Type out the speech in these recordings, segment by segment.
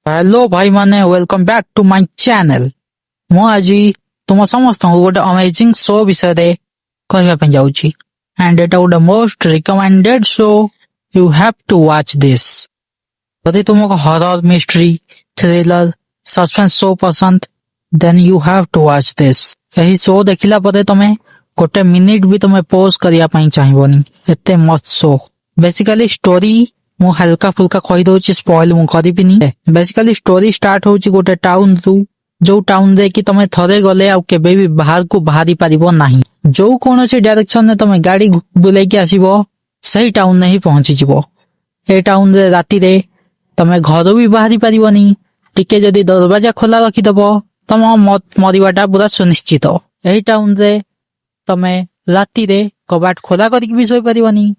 Hello भाई माने welcome back to my channel. मु आज तुम समस्त गोटे अमेजिंग शो विषय कहवाई जाऊँगी एंड एटा गोटे most recommended show. You have to watch this. यदि तुमको horror mystery thriller suspense show पसंद then you have to watch this. यही शो देखिला परे तमे गोटे मिनिट भी तमे पॉज करिया पई चाहिबोनी, एते मस्त शो। बेसिकली स्टोरी मु हल्का फुल्का कही दउची, स्पॉइल मु करिबिनी। बेसिकली स्टोरी स्टार्ट होची गोटे टाउन रु, जो टाउन रे कि तमे थरे गले आउ केबे भी बाहर को बाहरी पारिबो नाही। जो कोनोसी डायरेक्शन ने तमे गाड़ी बुलाई के आसीबो सही टाउन ने ही पहुंची जिवो। ए टाउन रे राती रे तमे घर भी बाहरी पारिबोनी। टिके जदी दरवाजा खोला रखी दबो तम मरिवाटा पूरा सुनिश्चित। एही टाउन रे तमे राती रे कबाट खोला करके भी सोई पारिबोनी,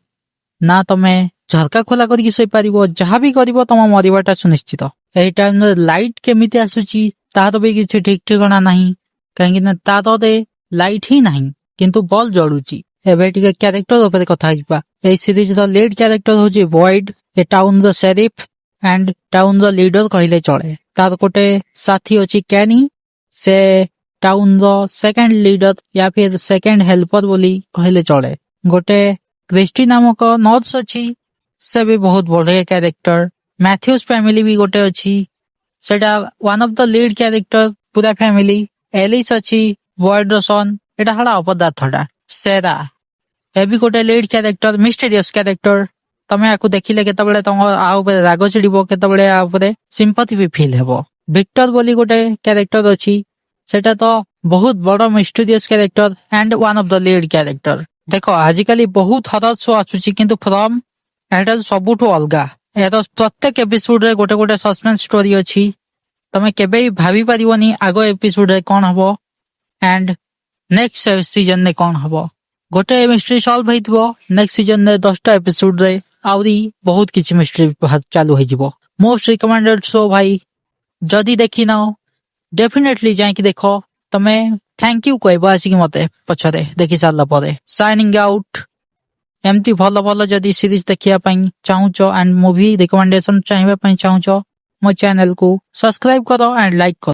ना तमे झरका खोला करके सोई पारिबो। जहाँ भी करिबो तम मरिवाटा सुनिश्चित। एही टाइम रे लाइट केमिति आसुची तार भी किछि ठीक ठिकाना नाही, काहेकि ना तार रे लाइट ही नाही किंतु बल्ब जळुची। एबे टिके कैरेक्टर ऊपर कथा हिबा। एही सीरीज रो लीड कैरेक्टर होची वॉइड, ए टाउन रो शेरिफ एंड टाउन रो लीडर कहिले चले। तार कोटे साथी होची कैनी, से टाउन रो सेकंड लीडर या फिर सेकंड हेल्पर बोली कहिले चले। गोटे क्रिस्टी नामक नर्स अछि, से भी बहुत बढ़िया कैरेक्टर। मैथ्यूज फैमिली भी गोटे अछि, सेटा one of the lead character पूरा फैमिली। एलिस अछि वर्ल्ड रो सन, एटा हला अपदार्थटा। सेरा ए भी गोटे लीड कैरेक्टर, मिस्टीरियस कैरेक्टर। तमे आकु देखिले केतबेले तम आ ऊपर राग चिड़िबो, केतबेले आ ऊपर सिंपैथी भी फील हेबो। विक्टर बोली गोटे कैरेक्टर अछि, सेटा तो बहुत बड़ mysterious character and one of the lead character. देखो आजिकली बहुत हरर शो आसुची किंतु फ्रॉम एटा सबुठु अलगा। एटा प्रत्येक एपिसोड रे गोटे गोटे सस्पेंस स्टोरी अछि। तमे केबे भी भाभी पारिबोनी आगो एपिसोड रे कोन हबो एंड नेक्स्ट सीजन ने कोन हबो। गोटे मिस्ट्री सॉल्व हेइतबो, नेक्स्ट सीजन रे 10टा एपिसोड रे आउरी बहुत किछि मिस्ट्री चालू हो जिवो। मोस्ट रिकमेंडेड शो भाई, जदी देखि नाओ डेफिनेटली जाई कि देखो। तमे थैंक यू कहबो आसी कि मते पछरे देखि सारला परे। Signing out. एमती भलो भलो जदी सीरीज देखिया पई चाहुचो एंड मूवी रिकमेंडेशन चाहिबा पई चाहुचो, मो चैनल को सब्सक्राइब करो एंड लाइक करो।